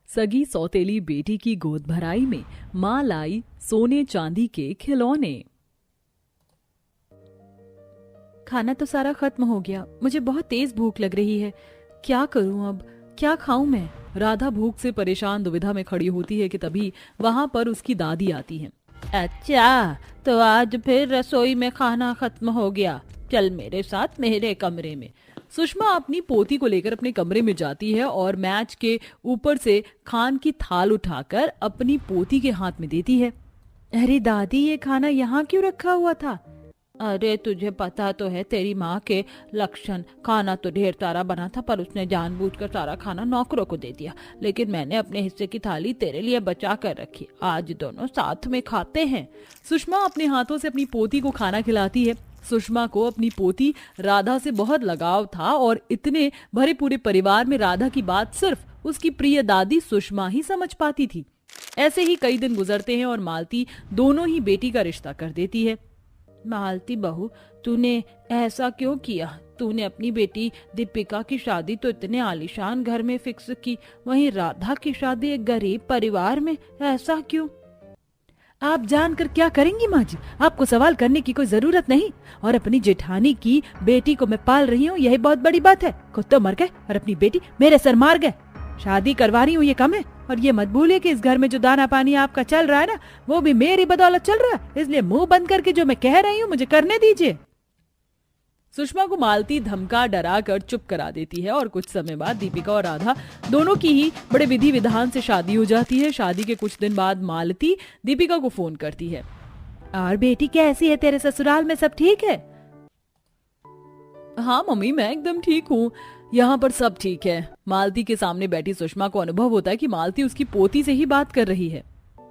सगी सौतेली बेटी की गोद भराई में माँ लाई सोने चांदी के खिलौने। खाना तो सारा खत्म हो गया, मुझे बहुत तेज भूख लग रही है। क्या करूं अब, क्या खाऊं मैं? राधा भूख से परेशान दुविधा में खड़ी होती है कि तभी वहां पर उसकी दादी आती है। अच्छा, तो आज फिर रसोई में खाना खत्म हो गया। चल मेरे साथ मेरे कमरे में। सुषमा अपनी पोती को लेकर अपने कमरे में जाती है और मैच के ऊपर से खान की थाल उठाकर अपनी पोती के हाथ में देती है। अरे दादी, ये खाना यहाँ क्यों रखा हुआ था? अरे तुझे पता तो है तेरी माँ के लक्षण। खाना तो ढेर सारा बना था पर उसने जानबूझकर सारा खाना नौकरों को दे दिया, लेकिन मैंने अपने हिस्से की थाली तेरे लिए बचा कर रखी। आज दोनों साथ में खाते हैं। सुषमा अपने हाथों से अपनी पोती को खाना खिलाती है। सुषमा को अपनी पोती राधा से बहुत लगाव था और इतने भरे पूरे परिवार में राधा की बात सिर्फ उसकी प्रिय दादी सुषमा ही समझ पाती थी। ऐसे ही कई दिन गुजरते हैं और मालती दोनों ही बेटी का रिश्ता कर देती है। मालती बहू, तूने ऐसा क्यों किया? तूने अपनी बेटी दीपिका की शादी तो इतने आलीशान घर में फिक्स की, वहीं राधा की शादी एक गरीब परिवार में, ऐसा क्यों? आप जानकर क्या करेंगी माँ जी? आपको सवाल करने की कोई जरूरत नहीं। और अपनी जेठानी की बेटी को मैं पाल रही हूँ, यही बहुत बड़ी बात है। खुद तो मर गए और अपनी बेटी मेरे सर मार गए। शादी करवा रही हूँ ये कम है। और ये मत भूलिए कि इस घर में जो दाना पानी आपका चल रहा है ना, वो भी मेरी बदौलत चल रहा है। इसलिए मुंह बंद करके जो मैं कह रही हूँ मुझे करने दीजिए। सुषमा को मालती धमका डरा कर चुप करा देती है और कुछ समय बाद दीपिका और राधा दोनों की ही बड़े विधि विधान से शादी हो जाती है। शादी के कुछ दिन बाद मालती दीपिका को फोन करती है। और बेटी कैसी है? तेरे ससुराल में सब ठीक है? हाँ मम्मी, मैं एकदम ठीक हूँ, यहाँ पर सब ठीक है। मालती के सामने बैठी सुषमा को अनुभव होता है कि मालती उसकी पोती से ही बात कर रही है।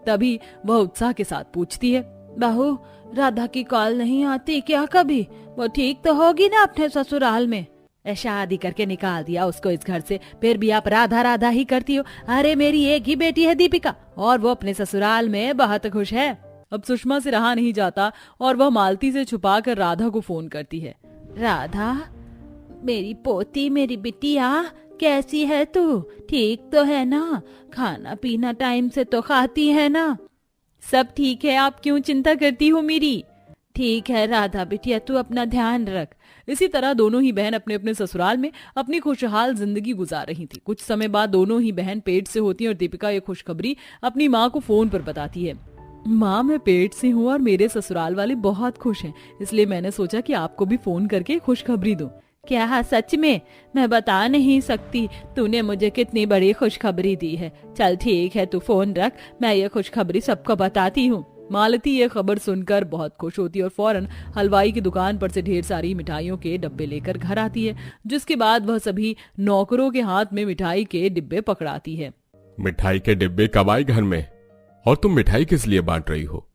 तभी वह उत्साह के साथ पूछती है, बहू, राधा की कॉल नहीं आती क्या कभी? वो ठीक तो होगी ना अपने ससुराल में? शादी करके निकाल दिया उसको इस घर से, फिर भी आप राधा राधा ही करती हो। अरे मेरी एक ही बेटी है दीपिका और वो अपने ससुराल में बहुत खुश है। अब सुषमा से रहा नहीं जाता और वह मालती से छुपा कर राधा को फोन करती है। राधा, मेरी पोती, मेरी बिटिया, कैसी है तू? ठीक तो है ना? खाना पीना टाइम से तो खाती है ना? सब ठीक है, आप क्यों चिंता करती हो मेरी? ठीक है राधा बिटिया, तू अपना ध्यान रख। इसी तरह दोनों ही बहन अपने अपने ससुराल में अपनी खुशहाल जिंदगी गुजार रही थी। कुछ समय बाद दोनों ही बहन पेट से होती हैं और दीपिका ये खुशखबरी अपनी माँ को फोन पर बताती है। माँ, मैं पेट से हूँ और मेरे ससुराल वाले बहुत खुश हैं, इसलिए मैंने सोचा कि आपको भी फोन करके खुशखबरी दूं। क्या सच में? मैं बता नहीं सकती तूने मुझे कितनी बड़ी खुशखबरी दी है। चल ठीक है, तू फोन रख, मैं ये खुशखबरी सबको बताती हूँ। मालती ये खबर सुनकर बहुत खुश होती है और फौरन हलवाई की दुकान पर से ढेर सारी मिठाइयों के डब्बे लेकर घर आती है, जिसके बाद वह सभी नौकरों के हाथ में मिठाई के डिब्बे पकड़ाती है। मिठाई के डिब्बे कब आए घर में? और तुम मिठाई किस लिए बांट रही हो?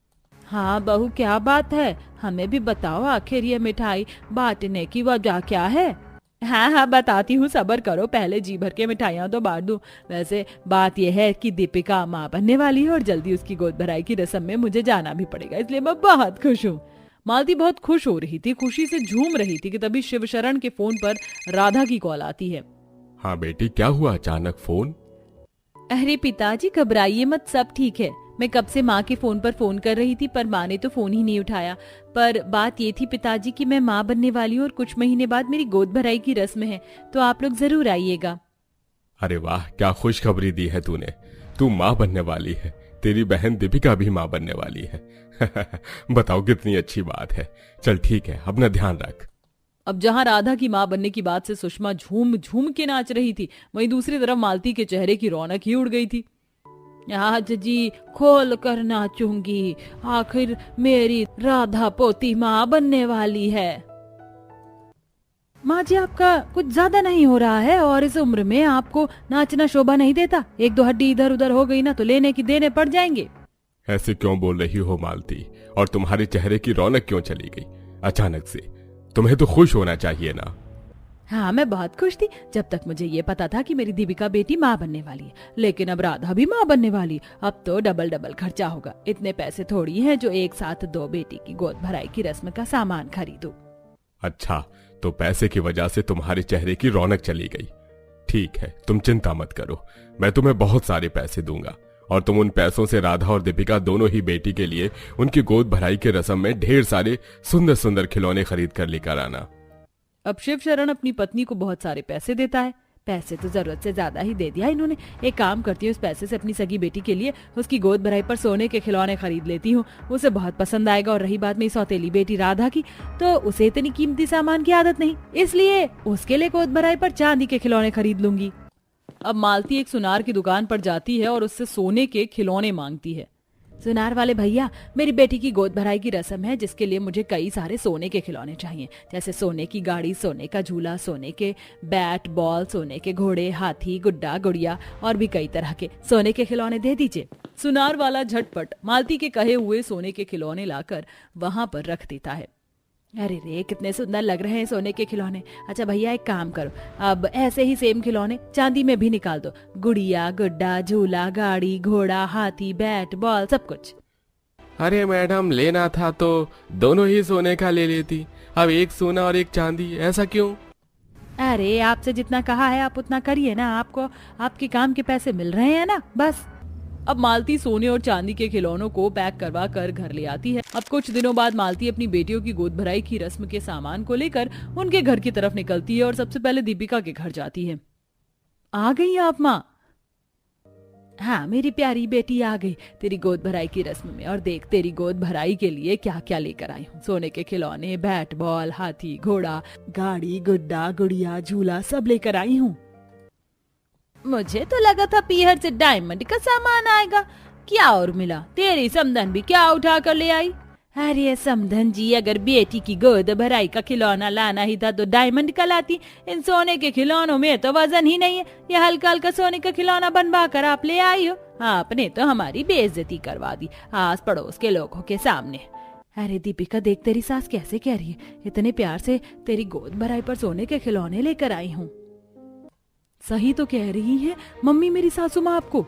हाँ बहू, क्या बात है? हमें भी बताओ, आखिर ये मिठाई बांटने की वजह क्या है? हाँ बताती हूँ, सब्र करो, पहले जी भर के मिठाइयाँ तो बांट दूं। वैसे बात यह है कि दीपिका माँ बनने वाली है और जल्दी उसकी गोद भराई की रस्म में मुझे जाना भी पड़ेगा, इसलिए मैं बहुत खुश हूँ। मालती बहुत खुश हो रही थी, खुशी से झूम रही थी कि तभी शिवशरण के फोन पर राधा की कॉल आती है। हाँ बेटी, क्या हुआ अचानक फोन? अरे पिताजी घबराइए मत, सब ठीक है। मैं कब से माँ के फोन पर फोन कर रही थी पर माँ ने तो फोन ही नहीं उठाया। पर बात ये थी पिताजी कि मैं माँ बनने वाली हूँ और कुछ महीने बाद मेरी गोद भराई की रस्म है, तो आप लोग जरूर आइएगा। अरे वाह, क्या खुशखबरी दी है तूने। तू माँ बनने वाली है, तेरी बहन दीपिका भी माँ बनने वाली है। बताओ, कितनी अच्छी बात है। चल ठीक है, अपना ध्यान रख। अब जहाँ राधा की माँ बनने की बात से सुषमा झूम झूम के नाच रही थी, वहीं दूसरी तरफ मालती के चेहरे की रौनक ही उड़ गई थी। आज जी खोल कर नाचूंगी, आखिर मेरी राधा पोती माँ बनने वाली है। माँ जी, आपका कुछ ज्यादा नहीं हो रहा है और इस उम्र में आपको नाचना शोभा नहीं देता। एक दो हड्डी इधर उधर हो गई ना तो लेने की देने पड़ जाएंगे। ऐसे क्यों बोल रही हो मालती? और तुम्हारे चेहरे की रौनक क्यों चली गई अचानक से? तुम्हें तो खुश होना चाहिए ना। हाँ, मैं बहुत खुश थी जब तक मुझे ये पता था कि मेरी दीपिका बेटी माँ बनने वाली है, लेकिन अब राधा भी माँ बनने वाली। अब तो डबल डबल खर्चा होगा। इतने पैसे थोड़ी हैं जो एक साथ दो बेटी की गोद भराई की रस्म का सामान खरीदूं। अच्छा, तो पैसे की वजह से तुम्हारे चेहरे की रौनक चली गई। ठीक है, तुम चिंता मत करो, मैं तुम्हें बहुत सारे पैसे दूंगा और तुम उन पैसों से राधा और दीपिका दोनों ही बेटी के लिए उनकी गोद भराई की रस्म में ढेर सारे सुंदर सुंदर खिलौने खरीद कर लेकर आना। अब शिव शरण अपनी पत्नी को बहुत सारे पैसे देता है। पैसे तो जरूरत से ज्यादा ही दे दिया इन्होंने। एक काम करती हूँ, उस पैसे से अपनी सगी बेटी के लिए उसकी गोद भराई पर सोने के खिलौने खरीद लेती हूँ, उसे बहुत पसंद आएगा। और रही बात मेरी सौतेली बेटी राधा की, तो उसे इतनी कीमती सामान की आदत नहीं, इसलिए उसके लिए गोद भराई पर चांदी के खिलौने खरीद लूंगी। अब मालती एक सुनार की दुकान पर जाती है और उससे सोने के खिलौने मांगती है। सुनार वाले भैया, मेरी बेटी की गोद भराई की रस्म है जिसके लिए मुझे कई सारे सोने के खिलौने चाहिए, जैसे सोने की गाड़ी, सोने का झूला, सोने के बैट बॉल, सोने के घोड़े, हाथी, गुड्डा गुड़िया और भी कई तरह के सोने के खिलौने दे दीजिए। सुनार वाला झटपट मालती के कहे हुए सोने के खिलौने लाकर वहां पर रख देता है। अरे रे, कितने सुंदर लग रहे हैं सोने के खिलौने। अच्छा भैया, एक काम करो, अब ऐसे ही सेम खिलौने चांदी में भी निकाल दो, गुड़िया, गुड्डा, झूला, गाड़ी, घोड़ा, हाथी, बैट बॉल, सब कुछ। अरे मैडम, लेना था तो दोनों ही सोने का ले लेती, अब एक सोना और एक चांदी, ऐसा क्यों? अरे आपसे जितना कहा है आप उतना करिए ना, आपको आपके काम के पैसे मिल रहे हैं ना, बस। अब मालती सोने और चांदी के खिलौनों को पैक करवा कर घर ले आती है। अब कुछ दिनों बाद मालती अपनी बेटियों की गोद भराई की रस्म के सामान को लेकर उनके घर की तरफ निकलती है और सबसे पहले दीपिका के घर जाती है। आ गई आप माँ? हाँ मेरी प्यारी बेटी आ गई तेरी गोद भराई की रस्म में, और देख तेरी गोद भराई के लिए क्या क्या लेकर आई हूँ। सोने के खिलौने, बैट बॉल, हाथी, घोड़ा, गाड़ी, गुड्डा, गुड़िया, झूला सब लेकर आई हूँ। मुझे तो लगा था पीहर से डायमंड का सामान आएगा, क्या और मिला? तेरी समधन भी क्या उठा कर ले आई? अरे समधन जी, अगर बेटी की गोद भराई का खिलौना लाना ही था तो डायमंड का लाती। इन सोने के खिलौनों में तो वजन ही नहीं है, ये हल्का हल्का सोने का खिलौना बनवा कर आप ले आई हो। आपने तो हमारी बेइज्जती करवा दी आस पड़ोस के लोगों के सामने। अरे दीपिका, देख तेरी सास कैसे कह रही है, इतने प्यार से तेरी गोद भराई पर सोने के खिलौने लेकर आई हूँ। सही तो कह रही है मम्मी मेरी सासू माँ आपको।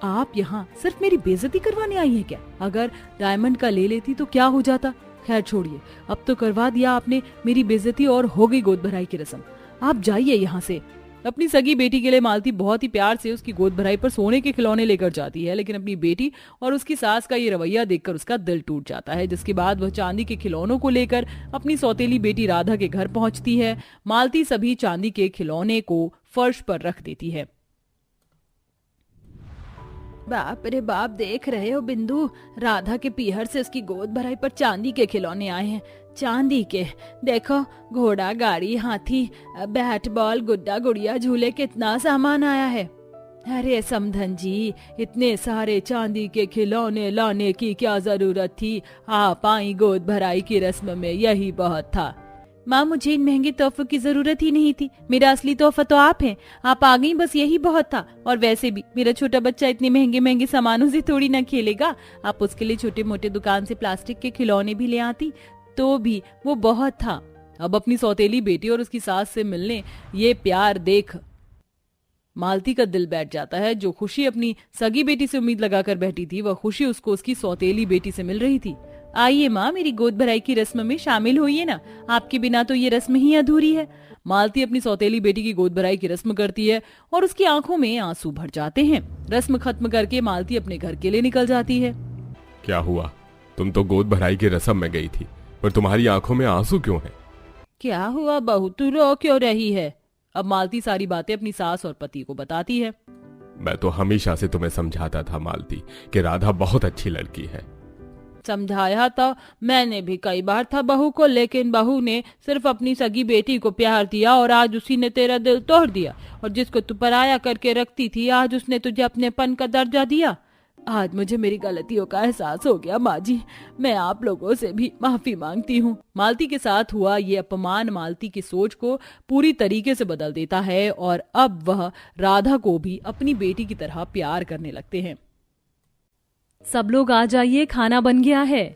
आप यहाँ सिर्फ मेरी बेइज्जती करवाने आई है क्या? अगर डायमंड का ले लेती तो क्या हो जाता? खैर छोड़िए, अब तो करवा दिया आपने मेरी बेइज्जती और हो गई गोद भराई की रस्म। आप जाइए यहाँ से। अपनी सगी बेटी के लिए मालती बहुत ही प्यार से उसकी गोद भराई पर सोने के खिलौने लेकर जाती है, लेकिन अपनी बेटी और उसकी सास का ये रवैया देखकर उसका दिल टूट जाता है, जिसके बाद वह चांदी के खिलौनों को लेकर अपनी सौतेली बेटी राधा के घर पहुंचती है। मालती सभी चांदी के खिलौने को फर्श पर रख देती है। बाप रे बाप, देख रहे हो बिंदु, राधा के पीहर से उसकी गोद भराई पर चांदी के खिलौने आए हैं। चांदी के, देखो घोड़ा, गाड़ी, हाथी, बैट बॉल, गुड्डा गुड़िया, झूले, कितना सामान आया है। अरे समधन जी, इतने सारे चांदी के खिलौने लाने की क्या जरूरत थी? आप आई गोद भराई की रस्म में, यही बहुत था। माँ, मुझे इन महंगे तोहफों की जरूरत ही नहीं थी, मेरा असली तोहफा तो आप हैं। आप आ गई बस यही बहुत था। और वैसे भी मेरा छोटा बच्चा इतने महंगे महंगे सामानों से थोड़ी ना खेलेगा। आप उसके लिए छोटे मोटे दुकान से प्लास्टिक के खिलौने भी ले आती तो भी वो बहुत था। अब अपनी सौतेली बेटी और उसकी सास से मिलने ये प्यार देख मालती का दिल बैठ जाता है। जो खुशी अपनी सगी बेटी से उम्मीद लगाकर बैठी थी, वह खुशी उसको उसकी सौतेली बेटी से मिल रही थी। आइए माँ, मेरी गोद भराई की रस्म में शामिल होइए ना, आपके बिना तो ये रस्म ही अधूरी है। मालती अपनी सौतेली बेटी की गोद भराई की रस्म करती है और उसकी आंखों में आंसू भर जाते हैं। रस्म खत्म करके मालती अपने घर के लिए निकल जाती है। क्या हुआ? तुम तो गोद भराई की रस्म में गई थी, पर तुम्हारी आंखों में आंसू क्यों है? क्या हुआ बहू, तू रो क्यों रही है? अब मालती सारी बातें अपनी सास और पति को बताती है। मैं तो हमेशा से तुम्हें समझाता था मालती कि राधा बहुत अच्छी लड़की है। समझाया तो मैंने भी कई बार था बहू को, लेकिन बहू ने सिर्फ अपनी सगी बेटी को प्यार दिया और आज उसी ने तेरा दिल तोड़ दिया। और जिसको तू पराया करके रखती थी, आज उसने तुझे अपनेपन का दर्जा दिया। आज मुझे मेरी गलतियों का एहसास हो गया माँ जी, मैं आप लोगों से भी माफी मांगती हूँ। मालती के साथ हुआ ये अपमान मालती की सोच को पूरी तरीके से बदल देता है और अब वह राधा को भी अपनी बेटी की तरह प्यार करने लगते हैं। सब लोग आ जाइए, खाना बन गया है।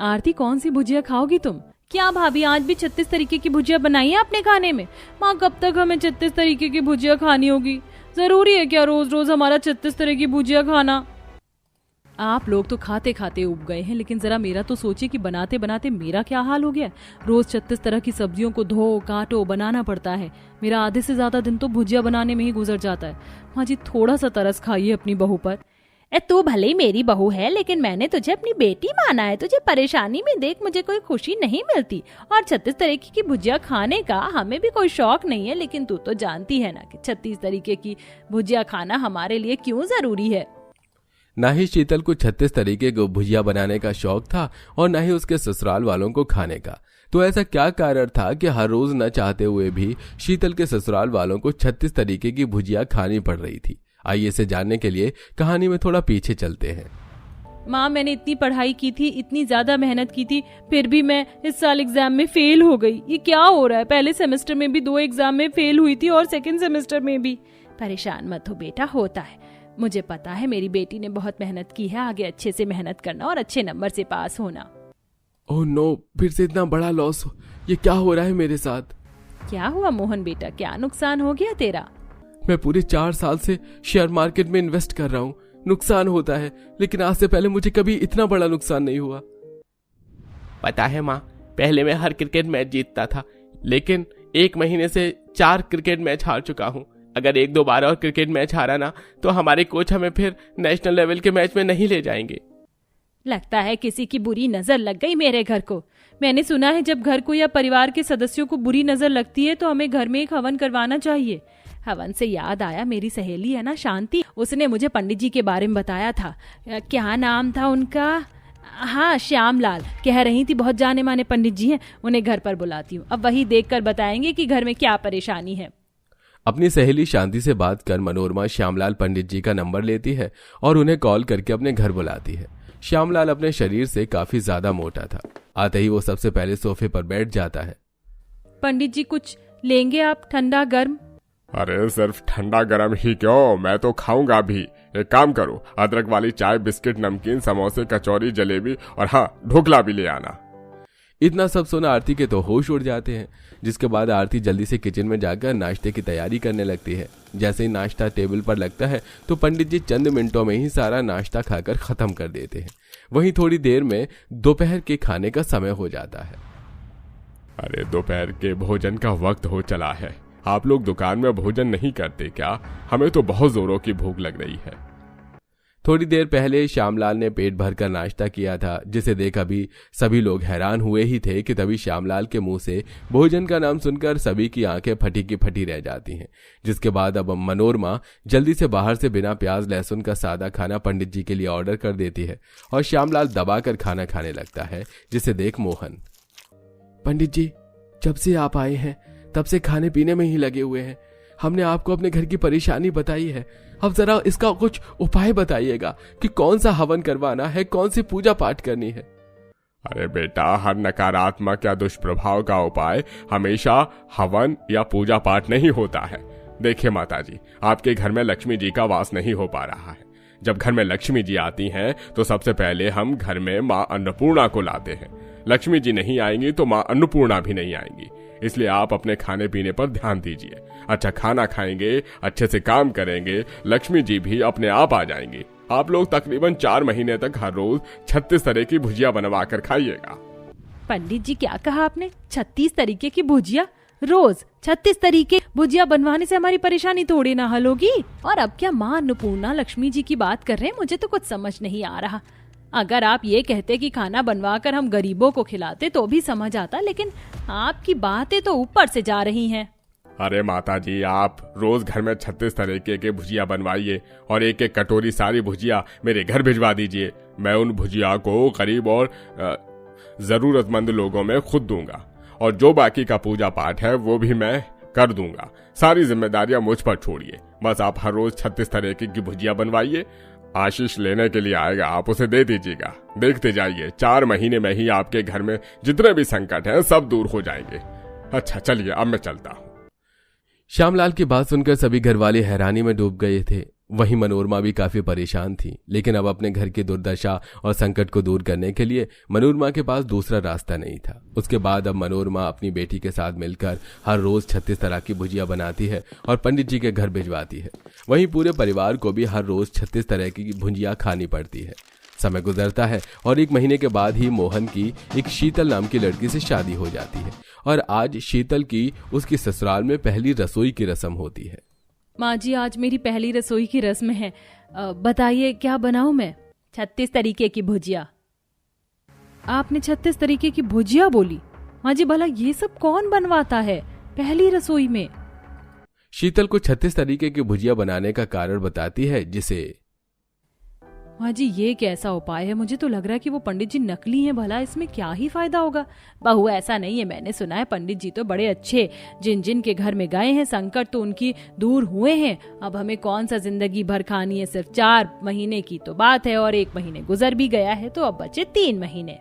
आरती, कौन सी भुजिया खाओगी तुम? क्या भाभी, आज भी 36 तरीके की भुजिया बनाई है आपने खाने में? माँ, कब तक हमें 36 तरीके की भुजिया खानी होगी? जरूरी है क्या रोज रोज हमारा 36 तरह की भुजिया खाना? आप लोग तो खाते खाते उब गए हैं, लेकिन जरा मेरा तो सोचिए कि बनाते बनाते मेरा क्या हाल हो गया। रोज 36 तरह की सब्जियों को धो काटो बनाना पड़ता है। मेरा आधे से ज्यादा दिन तो भुजिया बनाने में ही गुजर जाता है। माँ जी थोड़ा सा तरस खाइए अपनी बहू पर। तू भले ही मेरी बहू है, लेकिन मैंने तुझे अपनी बेटी माना है। तुझे परेशानी में देख मुझे कोई खुशी नहीं मिलती, और 36 तरीके की भुजिया खाने का हमें भी कोई शौक नहीं है। लेकिन तू तो जानती है ना कि 36 तरीके की भुजिया खाना हमारे लिए क्यों जरूरी है। ना ही शीतल को 36 तरीके को भुजिया बनाने का शौक था और ना ही उसके ससुराल वालों को खाने का। तो ऐसा क्या कारण था कि हर रोज न चाहते हुए भी शीतल के ससुराल वालों को 36 तरीके की भुजिया खानी पड़ रही थी। आइए इसे जानने के लिए कहानी में थोड़ा पीछे चलते हैं। माँ मैंने इतनी पढ़ाई की थी, इतनी ज्यादा मेहनत की थी, फिर भी मैं इस साल एग्जाम में फेल हो गई। ये क्या हो रहा है? पहले सेमेस्टर में भी 2 एग्जाम में फेल हुई थी और सेकंड सेमेस्टर में भी। परेशान मत हो बेटा, होता है। मुझे पता है मेरी बेटी ने बहुत मेहनत की है। आगे अच्छे से मेहनत करना और अच्छे नंबर से पास होना। ओह नो, फिर से इतना बड़ा लॉस। ये क्या हो रहा है मेरे साथ? क्या हुआ मोहन बेटा, क्या नुकसान हो गया तेरा? मैं पूरे 4 साल से शेयर मार्केट में इन्वेस्ट कर रहा हूँ। नुकसान होता है, लेकिन आज से पहले मुझे कभी इतना बड़ा नुकसान नहीं हुआ। पता है माँ, पहले मैं हर क्रिकेट मैच जीतता था, लेकिन 1 महीने से 4 क्रिकेट मैच हार चुका हूँ। अगर 1-2 बार और क्रिकेट मैच हारा ना, तो हमारे कोच हमें फिर नेशनल लेवल के मैच में नहीं ले जाएंगे। लगता है किसी की बुरी नजर लग गई मेरे घर को। मैंने सुना है जब घर को या परिवार के सदस्यों को बुरी नजर लगती है तो हमें घर में एक हवन करवाना चाहिए। हवन से याद आया, मेरी सहेली है ना शांति, उसने मुझे पंडित जी के बारे में बताया था। क्या नाम था उनका? हाँ, श्यामलाल। कह रही थी बहुत जाने माने पंडित जी हैं, उन्हें घर पर बुलाती हूँ। अब वही देखकर बताएंगे कि घर में क्या परेशानी है। अपनी सहेली शांति से बात कर मनोरमा श्यामलाल पंडित जी का नंबर लेती है और उन्हें कॉल करके अपने घर बुलाती है। श्यामलाल अपने शरीर से काफी ज्यादा मोटा था। आते ही वो सबसे पहले सोफे पर बैठ जाता है। पंडित जी कुछ लेंगे आप, ठंडा गर्म? अरे सिर्फ ठंडा गरम ही क्यों, मैं तो खाऊंगा भी। एक काम करो, अदरक वाली चाय, बिस्किट, नमकीन, समोसे, कचौरी, जलेबी और हाँ, ढोकला भी ले आना। इतना सब सुना आरती के तो होश उड़ जाते हैं, जिसके बाद आरती जल्दी से किचन में जाकर नाश्ते की तैयारी करने लगती है। जैसे ही नाश्ता टेबल पर लगता है तो पंडित जी चंद मिनटों में ही सारा नाश्ता खाकर खत्म कर देते हैं। वहीं थोड़ी देर में दोपहर के खाने का समय हो जाता है। अरे दोपहर के भोजन का वक्त हो चला है। आप लोग दुकान में भोजन नहीं करते क्या? हमें तो बहुत जोरों की भूख लग रही है। थोड़ी देर पहले श्यामलाल ने पेट भरकर नाश्ता किया था, जिसे देख अभी सभी लोग हैरान हुए ही थे कि तभी श्यामलाल के मुंह से भोजन का नाम सुनकर सभी की आंखें फटी की फटी रह जाती हैं। जिसके बाद अब मनोरमा जल्दी से बाहर से बिना प्याज लहसुन का सादा खाना पंडित जी के लिए ऑर्डर कर देती है और श्यामलाल दबाकर खाना खाने लगता है, जिसे देख मोहन, पंडित जी जब से आप आए हैं तब से खाने पीने में ही लगे हुए हैं। हमने आपको अपने घर की परेशानी बताई है, अब जरा इसका कुछ उपाय बताइएगा कि कौन सा हवन करवाना है, कौन सी पूजा पाठ करनी है। अरे बेटा, हर नकारात्मक या दुष्प्रभाव का उपाय हमेशा हवन या पूजा पाठ नहीं होता है। देखिए माताजी, आपके घर में लक्ष्मी जी का वास नहीं हो पा रहा है। जब घर में लक्ष्मी जी आती हैं तो सबसे पहले हम घर में माँ अन्नपूर्णा को लाते हैं। लक्ष्मी जी नहीं आएंगी तो माँ अन्नपूर्णा भी नहीं आएंगी। इसलिए आप अपने खाने पीने पर ध्यान दीजिए। अच्छा खाना खाएंगे, अच्छे से काम करेंगे, लक्ष्मी जी भी अपने आप आ जाएंगी। आप लोग तकरीबन 4 महीने तक हर रोज 36 तरह की भुजिया बनवा कर खाइएगा। पंडित जी क्या कहा आपने? 36 तरीके की भुजिया रोज? 36 तरीके भुजिया बनवाने से हमारी परेशानी थोड़ी ना हल होगी। और अब क्या माँ अन्नपूर्णा लक्ष्मी जी की बात कर रहे हैं? मुझे तो कुछ समझ नहीं आ रहा। अगर आप ये कहते कि खाना बनवाकर हम गरीबों को खिलाते तो भी समझ आता, लेकिन आपकी बातें तो ऊपर से जा रही हैं। अरे माताजी, आप रोज घर में 36 तरीके के भुजिया बनवाइए और एक एक कटोरी सारी भुजिया मेरे घर भिजवा दीजिए। मैं उन भुजिया को गरीब और जरूरतमंद लोगों में खुद दूंगा, और जो बाकी का पूजा पाठ है वो भी मैं कर दूंगा। सारी जिम्मेदारियां मुझ पर छोड़िए। बस आप हर रोज 36 तरीके की भुजिया बनवाइए। आशीष लेने के लिए आएगा, आप उसे दे दीजिएगा। देखते जाइए, 4 महीने में ही आपके घर में जितने भी संकट हैं सब दूर हो जाएंगे। अच्छा चलिए, अब मैं चलता हूँ। श्यामलाल की बात सुनकर सभी घर वाले हैरानी में डूब गए थे। वहीं मनोरमा भी काफी परेशान थी, लेकिन अब अपने घर की दुर्दशा और संकट को दूर करने के लिए मनोरमा के पास दूसरा रास्ता नहीं था। उसके बाद अब मनोरमा अपनी बेटी के साथ मिलकर हर रोज 36 तरह की भुजिया बनाती है और पंडित जी के घर भिजवाती है। वहीं पूरे परिवार को भी हर रोज 36 तरह की भुजिया खानी पड़ती है। समय गुजरता है और 1 महीने के बाद ही मोहन की एक शीतल नाम की लड़की से शादी हो जाती है और आज शीतल की उसकी ससुराल में पहली रसोई की रस्म होती है। माँ जी, आज मेरी पहली रसोई की रस्म है। बताइए क्या बनाऊं मैं? 36 तरीके की भुजिया। आपने 36 तरीके की भुजिया बोली? माँ जी, भला ये सब कौन बनवाता है पहली रसोई में? शीतल को 36 तरीके की भुजिया बनाने का कारण बताती है, जिसे माँ जी ये कैसा उपाय है? मुझे तो लग रहा है कि वो पंडित जी नकली हैं। भला इसमें क्या ही फायदा होगा? बहू, ऐसा नहीं है, मैंने सुना है पंडित जी तो बड़े अच्छे, जिन जिन के घर में गए हैं संकट तो उनकी दूर हुए हैं। अब हमें कौन सा जिंदगी भर खानी है? सिर्फ 4 महीने की तो बात है और 1 महीने गुजर भी गया है, तो अब बचे 3 महीने।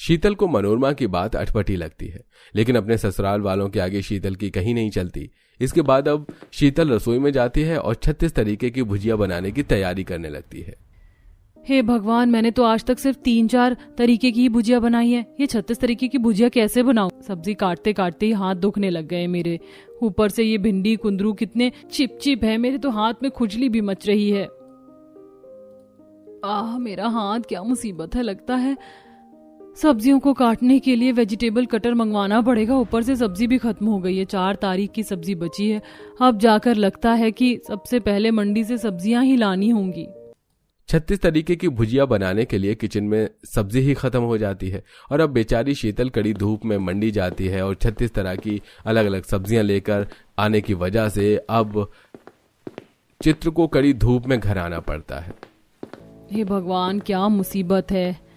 शीतल को मनोरमा की बात अटपटी लगती है, लेकिन अपने ससुराल वालों के आगे शीतल की कहीं नहीं चलती। इसके बाद अब शीतल रसोई में जाती है और 36 तरीके की भुजिया बनाने की तैयारी करने लगती है। हे भगवान, मैंने तो आज तक सिर्फ 3-4 तरीके की ही भुजिया बनाई है। ये 36 तरीके की भुजिया कैसे बनाऊं? सब्जी काटते काटते ही हाथ दुखने लग गए मेरे। ऊपर से ये भिंडी कुंदरू कितने चिपचिप है, मेरे तो हाथ में खुजली भी मच रही है। मेरा हाथ, क्या मुसीबत है। लगता है सब्जियों को काटने के लिए वेजिटेबल कटर मंगवाना पड़ेगा। ऊपर से सब्जी भी खत्म हो गई है। 4 तारीख की सब्जी बची है। अब जाकर लगता है कि सबसे पहले मंडी से सब्जियां ही लानी होंगी। 36 तरीके की भुजिया बनाने के लिए किचन में सब्जी ही खत्म हो जाती है और अब बेचारी शीतल कड़ी धूप में मंडी जाती है और 36 तरह की अलग अलग सब्जियां लेकर आने की वजह से अब चित्र को कड़ी धूप में घर आना पड़ता है। हे भगवान, क्या मुसीबत है।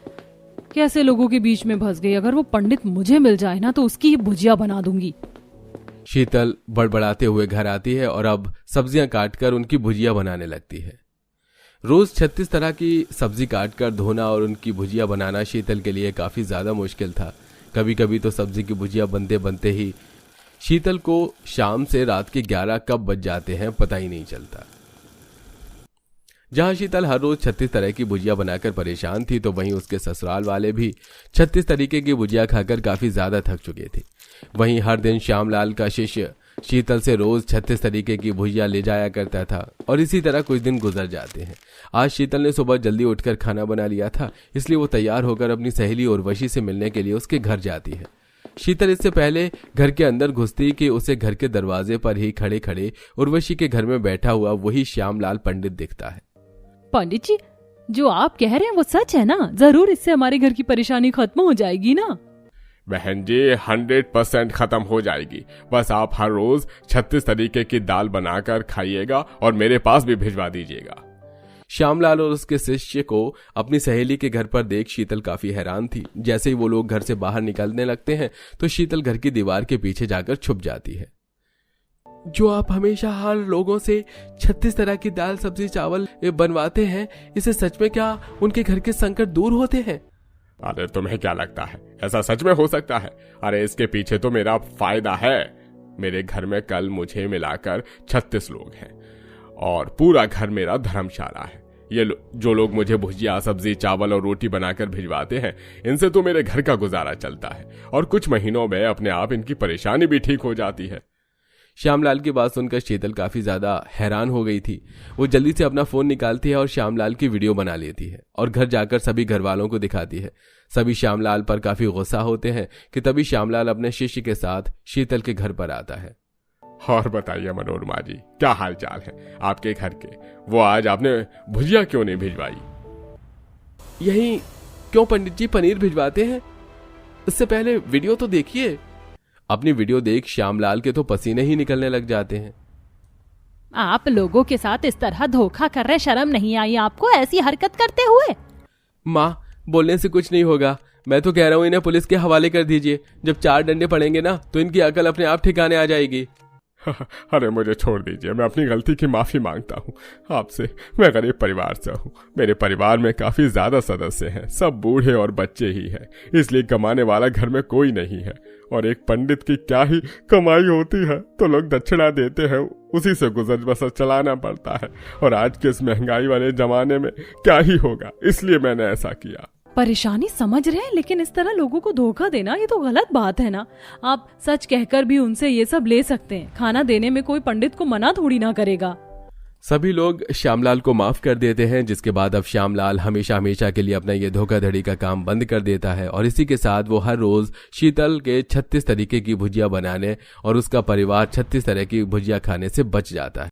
कैसे लोगों के बीच में फंस गई। अगर वो पंडित मुझे मिल जाए ना तो उसकी ही भुजिया बना दूंगी। शीतल बड़बड़ाते हुए घर आती है और अब सब्जियां काटकर उनकी भुजिया बनाने लगती है। रोज 36 तरह की सब्जी काटकर धोना और उनकी भुजिया बनाना शीतल के लिए काफी ज्यादा मुश्किल था। कभी कभी तो सब्जी की भुजिया बनते बनते ही शीतल को शाम से रात के 11 कब बज जाते हैं पता ही नहीं चलता। जहां शीतल हर रोज 36 तरह की भुजिया बनाकर परेशान थी, तो वहीं उसके ससुराल वाले भी 36 तरीके की भुजिया खाकर काफी ज्यादा थक चुके थे। वहीं हर दिन श्यामलाल का शिष्य शीतल से रोज 36 तरीके की भुजिया ले जाया करता था और इसी तरह कुछ दिन गुजर जाते हैं। आज शीतल ने सुबह जल्दी उठकर खाना बना लिया था, इसलिए वो तैयार होकर अपनी सहेली उर्वशी से मिलने के लिए उसके घर जाती है। शीतल इससे पहले घर के अंदर घुसती कि उसे घर के दरवाजे पर ही खड़े खड़े उर्वशी के घर में बैठा हुआ वही श्यामलाल पंडित दिखता है। पंडित जी, जो आप कह रहे हैं वो सच है ना? जरूर इससे हमारे घर की परेशानी खत्म हो जाएगी ना? बहन जी, 100% खत्म हो जाएगी। बस आप हर रोज 36 तरीके की दाल बनाकर खाइएगा और मेरे पास भी भिजवा दीजिएगा। श्यामलाल और उसके शिष्य को अपनी सहेली के घर पर देख शीतल काफी हैरान थी। जैसे ही वो लोग घर से बाहर निकलने लगते हैं तो शीतल घर की दीवार के पीछे जाकर छुप जाती है। जो आप हमेशा हर लोगों से 36 तरह की दाल सब्जी चावल बनवाते हैं, इसे सच में क्या उनके घर के संकट दूर होते हैं? अरे तुम्हें क्या लगता है ऐसा सच में हो सकता है? अरे इसके पीछे तो मेरा फायदा है। मेरे घर में कल मुझे मिलाकर 36 लोग हैं और पूरा घर मेरा धर्मशाला है। ये जो लोग मुझे भुजिया सब्जी चावल और रोटी बनाकर भिजवाते हैं, इनसे तो मेरे घर का गुजारा चलता है और कुछ महीनों में अपने आप इनकी परेशानी भी ठीक हो जाती है। श्यामलाल की बात सुनकर शीतल काफी ज्यादा हैरान हो गई थी। वो जल्दी से अपना फोन निकालती है और श्यामलाल की वीडियो बना लेती है और घर जाकर सभी घर वालों को दिखाती है। सभी श्यामलाल पर काफी गुस्सा होते हैं कि तभी श्यामलाल अपने शिष्य के साथ शीतल के घर पर आता है। और बताइए मनोरमा जी, क्या हाल चाल है आपके घर के? वो आज आपने भुजिया क्यों नहीं भिजवाई? यही क्यों पंडित जी पनीर भिजवाते हैं? इससे पहले वीडियो तो देखिए। अपनी वीडियो देख श्यामलाल के तो पसीने ही निकलने लग जाते हैं। आप लोगों के साथ इस तरह धोखा कर रहे, शर्म नहीं आई आपको ऐसी हरकत करते हुए? माँ, बोलने से कुछ नहीं होगा। मैं तो कह रहा हूँ इन्हें पुलिस के हवाले कर दीजिए। जब 4 डंडे पड़ेंगे ना तो इनकी अकल अपने आप ठिकाने आ जाएगी। अरे मुझे छोड़ दीजिए, मैं अपनी गलती की माफी मांगता हूँ आपसे। मैं गरीब परिवार से हूँ। मेरे परिवार में काफी ज्यादा सदस्य हैं, सब बूढ़े और बच्चे ही हैं, इसलिए कमाने वाला घर में कोई नहीं है। और एक पंडित की क्या ही कमाई होती है, तो लोग दक्षिणा देते हैं, उसी से गुजर बसर चलाना पड़ता है। और आज के इस महंगाई वाले जमाने में क्या ही होगा, इसलिए मैंने ऐसा किया। परेशानी समझ रहे हैं, लेकिन इस तरह लोगों को धोखा देना ये तो गलत बात है ना। आप सच कहकर भी उनसे ये सब ले सकते हैं। खाना देने में कोई पंडित को मना थोड़ी ना करेगा। सभी लोग श्यामलाल को माफ कर देते हैं, जिसके बाद अब श्यामलाल हमेशा हमेशा के लिए अपना ये धोखाधड़ी का काम बंद कर देता है और इसी के साथ वो हर रोज शीतल के 36 तरीके की भुजिया बनाने और उसका परिवार 36 तरह की भुजिया खाने से बच जाता है।